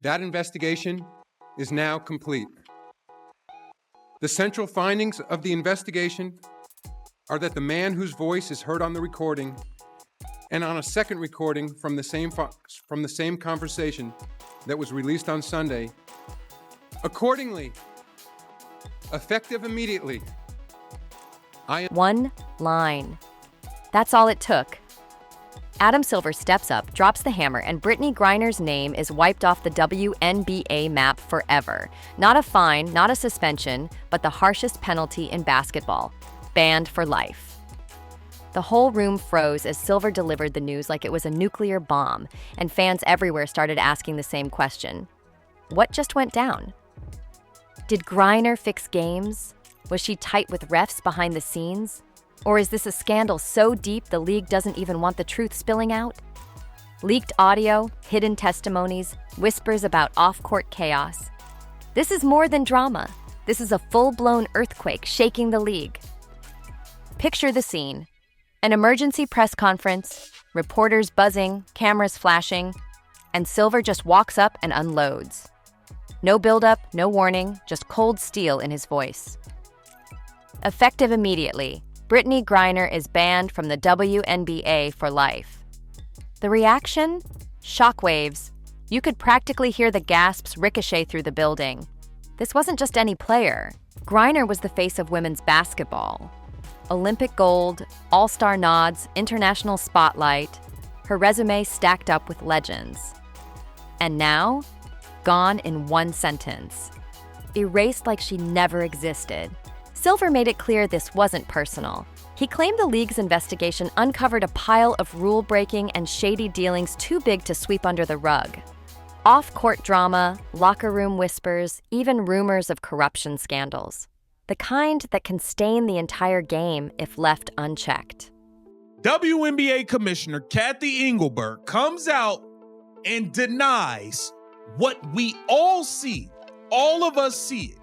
That investigation is now complete. The central findings of the investigation are that the man whose voice is heard on the recording and on a second recording from the same conversation that was released on Sunday, accordingly, effective immediately, One line. That's all it took. Adam Silver steps up, drops the hammer, and Brittney Griner's name is wiped off the WNBA map forever. Not a fine, not a suspension, but the harshest penalty in basketball. Banned for life. The whole room froze as Silver delivered the news like it was a nuclear bomb, and fans everywhere started asking the same question. What just went down? Did Griner fix games? Was she tight with refs behind the scenes? Or is this a scandal so deep the league doesn't even want the truth spilling out? Leaked audio, hidden testimonies, whispers about off-court chaos. This is more than drama. This is a full-blown earthquake shaking the league. Picture the scene. An emergency press conference, reporters buzzing, cameras flashing, and Silver just walks up and unloads. No build-up, no warning, just cold steel in his voice. Effective immediately, Brittney Griner is banned from the WNBA for life. The reaction? Shockwaves. You could practically hear the gasps ricochet through the building. This wasn't just any player. Griner was the face of women's basketball. Olympic gold, all-star nods, international spotlight. Her resume stacked up with legends. And now, gone in one sentence. Erased like she never existed. Silver made it clear this wasn't personal. He claimed the league's investigation uncovered a pile of rule-breaking and shady dealings too big to sweep under the rug. Off-court drama, locker room whispers, even rumors of corruption scandals. The kind that can stain the entire game if left unchecked. WNBA Commissioner Kathy Engelberg comes out and denies what we all see. All of us see it.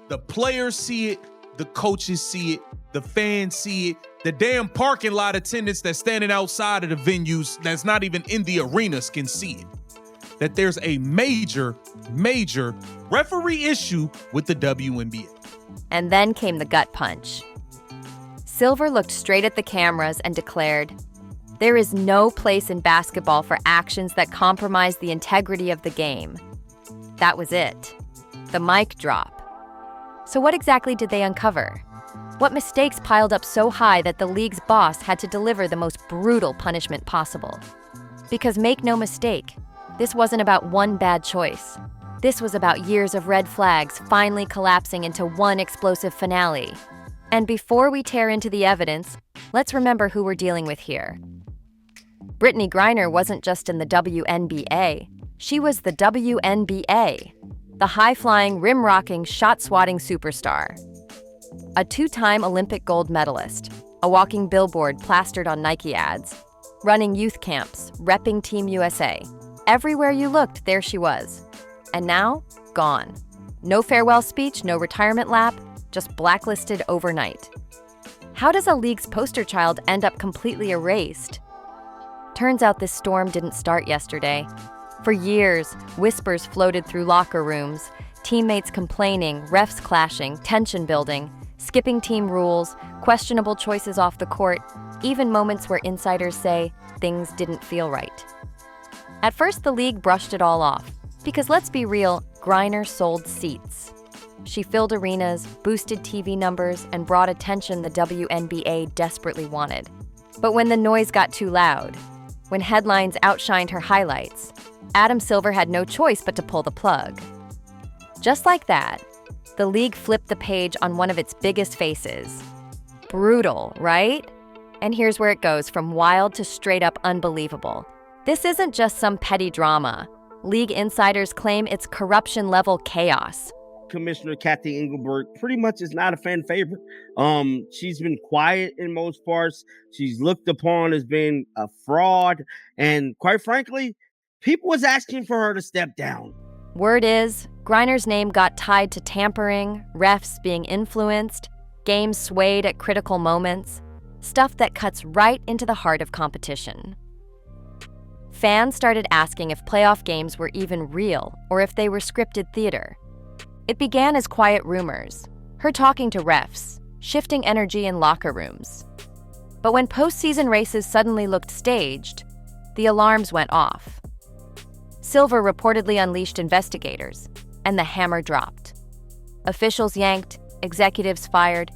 The players see it. The coaches see it, the fans see it, the damn parking lot attendants that's standing outside of the venues that's not even in the arenas can see it. That there's a major referee issue with the WNBA. And then came the gut punch. Silver looked straight at the cameras and declared, "There is no place in basketball for actions that compromise the integrity of the game." That was it. The mic drop. So what exactly did they uncover? What mistakes piled up so high that the league's boss had to deliver the most brutal punishment possible? Because make no mistake, this wasn't about one bad choice. This was about years of red flags finally collapsing into one explosive finale. And before we tear into the evidence, let's remember who we're dealing with here. Brittney Griner wasn't just in the WNBA. She was the WNBA. The high-flying, rim-rocking, shot-swatting superstar. A two-time Olympic gold medalist, a walking billboard plastered on Nike ads, running youth camps, repping Team USA. Everywhere you looked, there she was. And now, gone. No farewell speech, no retirement lap, just blacklisted overnight. How does a league's poster child end up completely erased? Turns out this storm didn't start yesterday. For years, whispers floated through locker rooms, teammates complaining, refs clashing, tension building, skipping team rules, questionable choices off the court, even moments where insiders say things didn't feel right. At first, the league brushed it all off, because let's be real, Griner sold seats. She filled arenas, boosted TV numbers, and brought attention the WNBA desperately wanted. But when the noise got too loud, when headlines outshined her highlights, Adam Silver had no choice but to pull the plug. Just like that, the league flipped the page on one of its biggest faces. Brutal, right? And here's where it goes from wild to straight up unbelievable. This isn't just some petty drama. League insiders claim it's corruption-level chaos. Commissioner Kathy Engelberg pretty much is not a fan favorite. She's been quiet in most parts. She's looked upon as being a fraud. And quite frankly, people was asking for her to step down. Word is, Griner's name got tied to tampering, refs being influenced, games swayed at critical moments, stuff that cuts right into the heart of competition. fans started asking if playoff games were even real or if they were scripted theater. It began as quiet rumors, her talking to refs, shifting energy in locker rooms. But when postseason races suddenly looked staged, the alarms went off. Silver reportedly unleashed investigators, and the hammer dropped. Officials yanked, executives fired,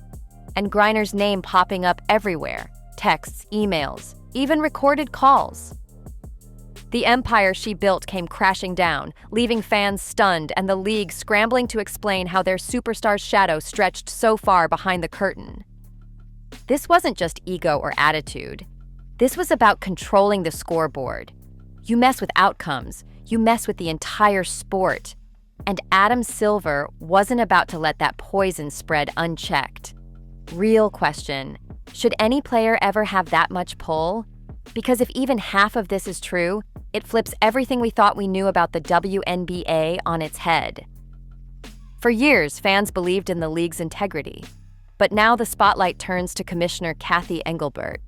and Griner's name popping up everywhere: texts, emails, even recorded calls. The empire she built came crashing down, leaving fans stunned and the league scrambling to explain how their superstar's shadow stretched so far behind the curtain. This wasn't just ego or attitude. This was about controlling the scoreboard. You mess with outcomes, you mess with the entire sport. And Adam Silver wasn't about to let that poison spread unchecked. Real question: should any player ever have that much pull? Because if even half of this is true, it flips everything we thought we knew about the WNBA on its head. For years, fans believed in the league's integrity. But now the spotlight turns to Commissioner Cathy Engelbert.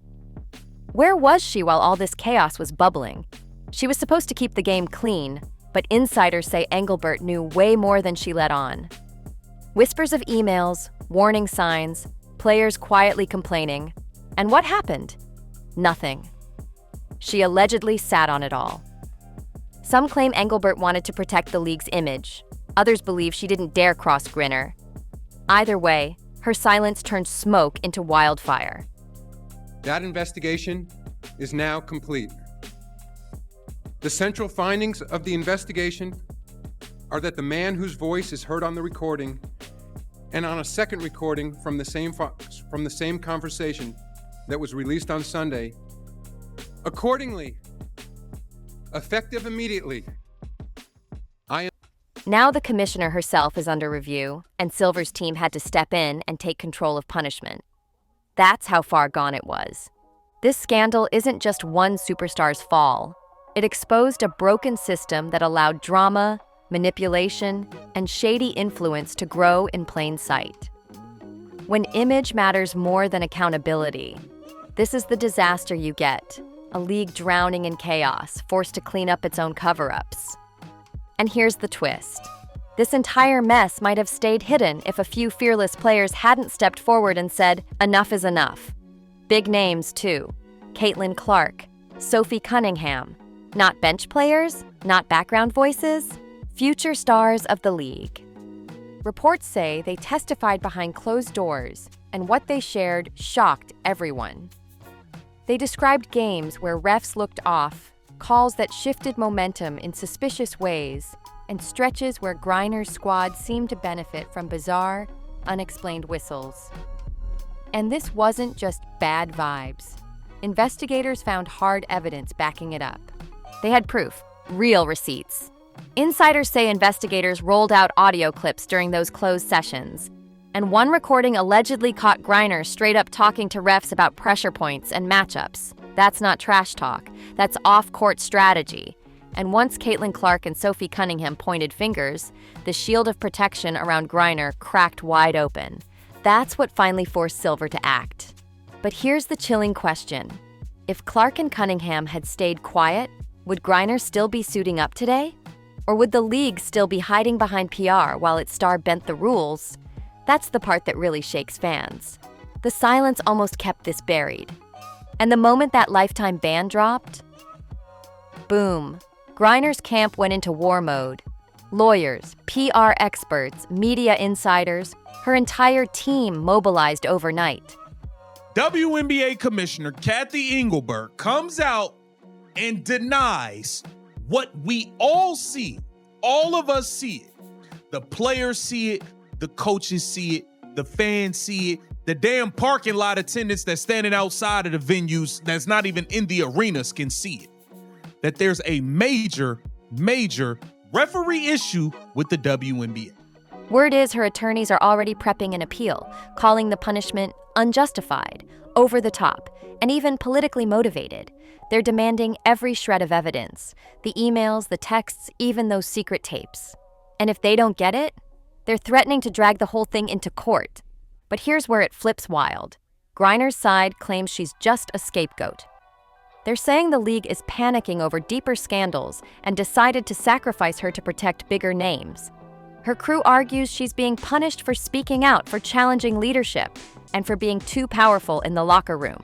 Where was she while all this chaos was bubbling? She was supposed to keep the game clean, but insiders say Engelbert knew way more than she let on. Whispers of emails, warning signs, players quietly complaining. And what happened? Nothing. She allegedly sat on it all. Some claim Engelbert wanted to protect the league's image. Others believe she didn't dare cross Griner. Either way, her silence turned smoke into wildfire. That investigation is now complete. The central findings of the investigation are that the man whose voice is heard on the recording and on a second recording from the same conversation that was released on Sunday, accordingly, effective immediately, Now the commissioner herself is under review, and Silver's team had to step in and take control of punishment. That's how far gone it was. This scandal isn't just one superstar's fall. It exposed a broken system that allowed drama, manipulation, and shady influence to grow in plain sight. When image matters more than accountability, this is the disaster you get: a league drowning in chaos, forced to clean up its own cover-ups. And here's the twist. This entire mess might have stayed hidden if a few fearless players hadn't stepped forward and said, "Enough is enough." Big names, too. Caitlin Clark, Sophie Cunningham. Not bench players, not background voices, future stars of the league. Reports say they testified behind closed doors, and what they shared shocked everyone. They described games where refs looked off, calls that shifted momentum in suspicious ways, and stretches where Griner's squad seemed to benefit from bizarre, unexplained whistles. And this wasn't just bad vibes. Investigators found hard evidence backing it up. They had proof, real receipts. Insiders say investigators rolled out audio clips during those closed sessions, and one recording allegedly caught Griner straight up talking to refs about pressure points and matchups. That's not trash talk. That's off-court strategy. And once Caitlin Clark and Sophie Cunningham pointed fingers, the shield of protection around Griner cracked wide open. That's what finally forced Silver to act. But here's the chilling question. If Clark and Cunningham had stayed quiet, would Griner still be suiting up today? Or would the league still be hiding behind PR while its star bent the rules? That's the part that really shakes fans. The silence almost kept this buried. And the moment that lifetime ban dropped, boom, Griner's camp went into war mode. Lawyers, PR experts, media insiders, her entire team mobilized overnight. WNBA Commissioner Cathy Engelbert comes out and denies what we all see. All of us see it. The players see it, the coaches see it, the fans see it, the damn parking lot attendants that's standing outside of the venues that's not even in the arenas can see it. That there's a major referee issue with the WNBA. Word is her attorneys are already prepping an appeal, calling the punishment unjustified, over the top, and even politically motivated. They're demanding every shred of evidence, the emails, the texts, even those secret tapes. And if they don't get it, they're threatening to drag the whole thing into court. But here's where it flips wild. Griner's side claims she's just a scapegoat. They're saying the league is panicking over deeper scandals and decided to sacrifice her to protect bigger names. Her crew argues she's being punished for speaking out, for challenging leadership, and for being too powerful in the locker room.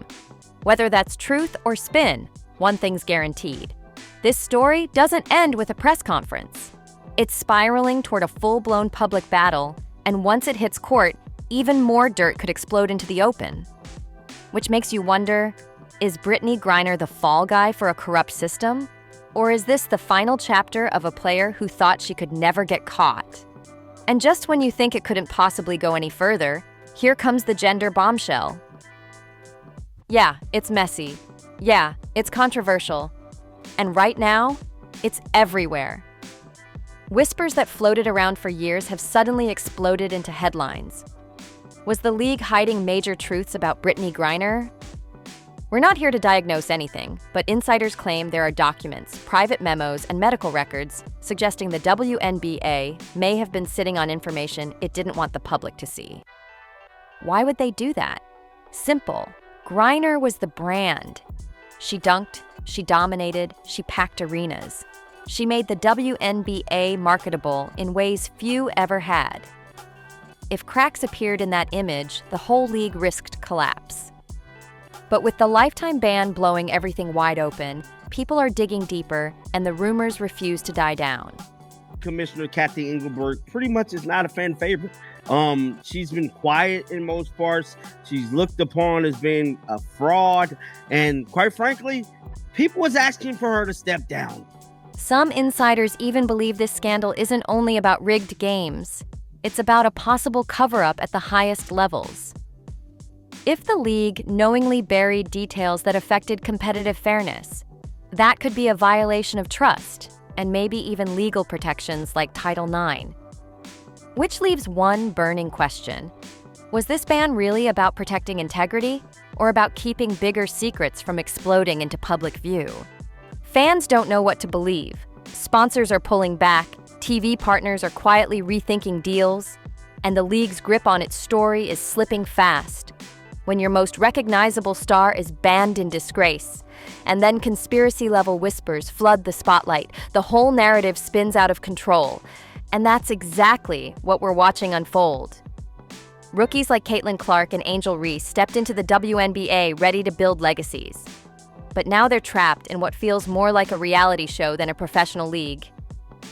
Whether that's truth or spin, one thing's guaranteed. This story doesn't end with a press conference. It's spiraling toward a full-blown public battle, and once it hits court, even more dirt could explode into the open. Which makes you wonder, is Brittney Griner the fall guy for a corrupt system? Or is this the final chapter of a player who thought she could never get caught? And just when you think it couldn't possibly go any further, here comes the gender bombshell. Yeah, it's messy. Yeah, it's controversial. And right now, it's everywhere. Whispers that floated around for years have suddenly exploded into headlines. Was the league hiding major truths about Brittney Griner? We're not here to diagnose anything, but insiders claim there are documents, private memos, and medical records suggesting the WNBA may have been sitting on information it didn't want the public to see. Why would they do that? Simple. Griner was the brand. She dunked, she dominated, she packed arenas. She made the WNBA marketable in ways few ever had. If cracks appeared in that image, the whole league risked collapse. But with the lifetime ban blowing everything wide open, people are digging deeper, and the rumors refuse to die down. Commissioner Kathy Engelberg pretty much is not a fan favorite. She's been quiet in most parts. She's looked upon as being a fraud, and quite frankly, people was asking for her to step down. Some insiders even believe this scandal isn't only about rigged games. It's about a possible cover-up at the highest levels. If the league knowingly buried details that affected competitive fairness, that could be a violation of trust, and maybe even legal protections like Title IX. Which leaves one burning question. Was this ban really about protecting integrity, or about keeping bigger secrets from exploding into public view? Fans don't know what to believe. Sponsors are pulling back, TV partners are quietly rethinking deals, and the league's grip on its story is slipping fast. When your most recognizable star is banned in disgrace, and then conspiracy-level whispers flood the spotlight, the whole narrative spins out of control. And that's exactly what we're watching unfold. Rookies like Caitlin Clark and Angel Reese stepped into the WNBA ready to build legacies. But now they're trapped in what feels more like a reality show than a professional league.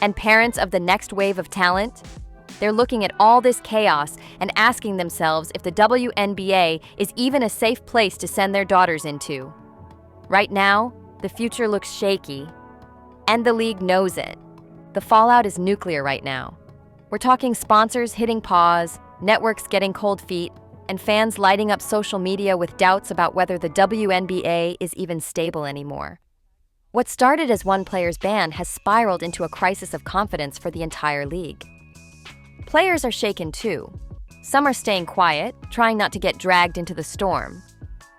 And parents of the next wave of talent? They're looking at all this chaos and asking themselves if the WNBA is even a safe place to send their daughters into. Right now, the future looks shaky. And the league knows it. The fallout is nuclear right now. We're talking sponsors hitting pause, networks getting cold feet, and fans lighting up social media with doubts about whether the WNBA is even stable anymore. What started as one player's ban has spiraled into a crisis of confidence for the entire league. Players are shaken too. Some are staying quiet, trying not to get dragged into the storm.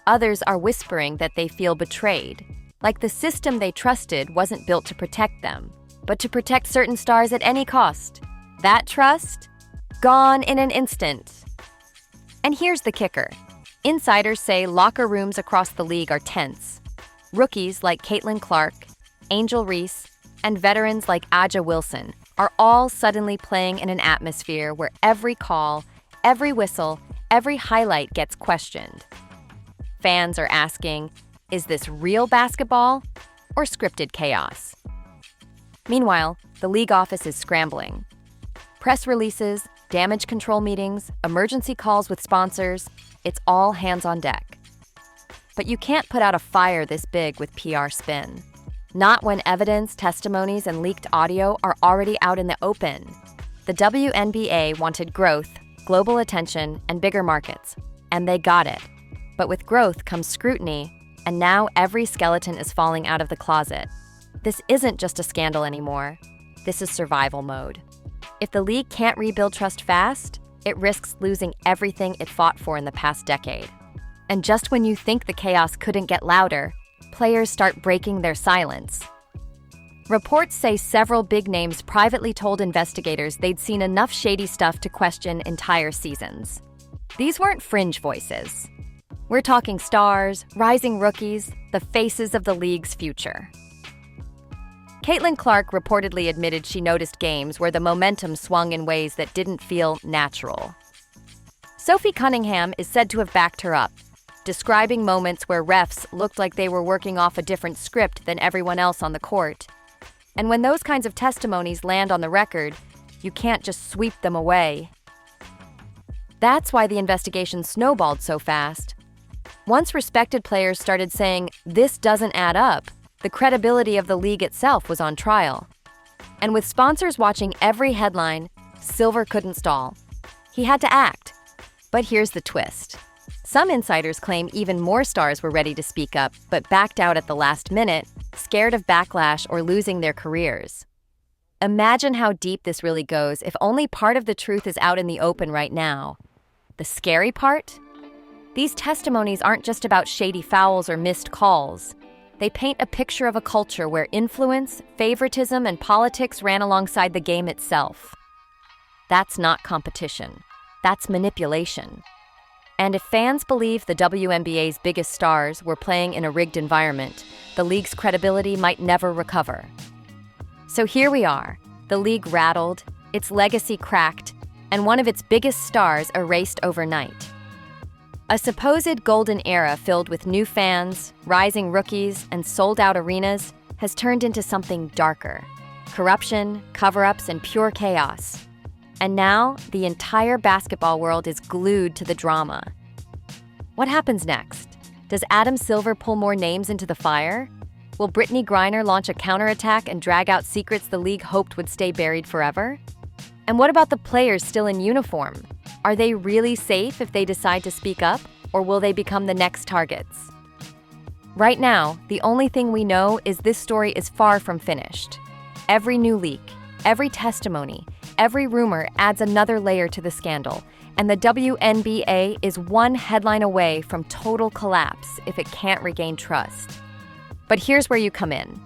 Others are whispering that they feel betrayed, like the system they trusted wasn't built to protect them, but to protect certain stars at any cost. That trust? Gone in an instant. And here's the kicker. Insiders say locker rooms across the league are tense. Rookies like Caitlin Clark, Angel Reese, and veterans like Aja Wilson are all suddenly playing in an atmosphere where every call, every whistle, every highlight gets questioned. Fans are asking, is this real basketball or scripted chaos? Meanwhile, the league office is scrambling. Press releases, damage control meetings, emergency calls with sponsors, it's all hands on deck. But you can't put out a fire this big with PR spin. Not when evidence, testimonies, and leaked audio are already out in the open. The WNBA wanted growth, global attention, and bigger markets, and they got it. But with growth comes scrutiny, and now every skeleton is falling out of the closet. This isn't just a scandal anymore. This is survival mode. If the league can't rebuild trust fast, it risks losing everything it fought for in the past decade. And just when you think the chaos couldn't get louder, players start breaking their silence. Reports say several big names privately told investigators they'd seen enough shady stuff to question entire seasons. These weren't fringe voices. We're talking stars, rising rookies, the faces of the league's future. Caitlin Clark reportedly admitted she noticed games where the momentum swung in ways that didn't feel natural. Sophie Cunningham is said to have backed her up, describing moments where refs looked like they were working off a different script than everyone else on the court. And when those kinds of testimonies land on the record, you can't just sweep them away. That's why the investigation snowballed so fast. Once respected players started saying, "This doesn't add up," the credibility of the league itself was on trial. And with sponsors watching every headline, Silver couldn't stall. He had to act. But here's the twist. Some insiders claim even more stars were ready to speak up, but backed out at the last minute, scared of backlash or losing their careers. Imagine how deep this really goes if only part of the truth is out in the open right now. The scary part? These testimonies aren't just about shady fouls or missed calls. They paint a picture of a culture where influence, favoritism, and politics ran alongside the game itself. That's not competition. That's manipulation. And if fans believe the WNBA's biggest stars were playing in a rigged environment, the league's credibility might never recover. So here we are, the league rattled, its legacy cracked, and one of its biggest stars erased overnight. A supposed golden era filled with new fans, rising rookies, and sold-out arenas has turned into something darker. Corruption, cover-ups, and pure chaos. And now, the entire basketball world is glued to the drama. What happens next? Does Adam Silver pull more names into the fire? Will Brittney Griner launch a counterattack and drag out secrets the league hoped would stay buried forever? And what about the players still in uniform? Are they really safe if they decide to speak up, or will they become the next targets? Right now, the only thing we know is this story is far from finished. Every new leak, every testimony, every rumor adds another layer to the scandal, and the WNBA is one headline away from total collapse if it can't regain trust. But here's where you come in.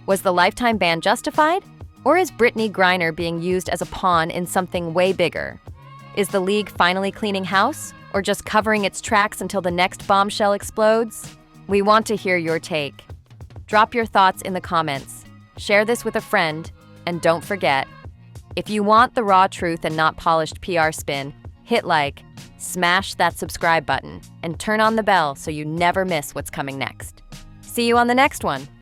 Was the lifetime ban justified? Or is Brittney Griner being used as a pawn in something way bigger? Is the league finally cleaning house, or just covering its tracks until the next bombshell explodes? We want to hear your take. Drop your thoughts in the comments, share this with a friend, and don't forget, if you want the raw truth and not polished PR spin, hit like, smash that subscribe button, and turn on the bell so you never miss what's coming next. See you on the next one.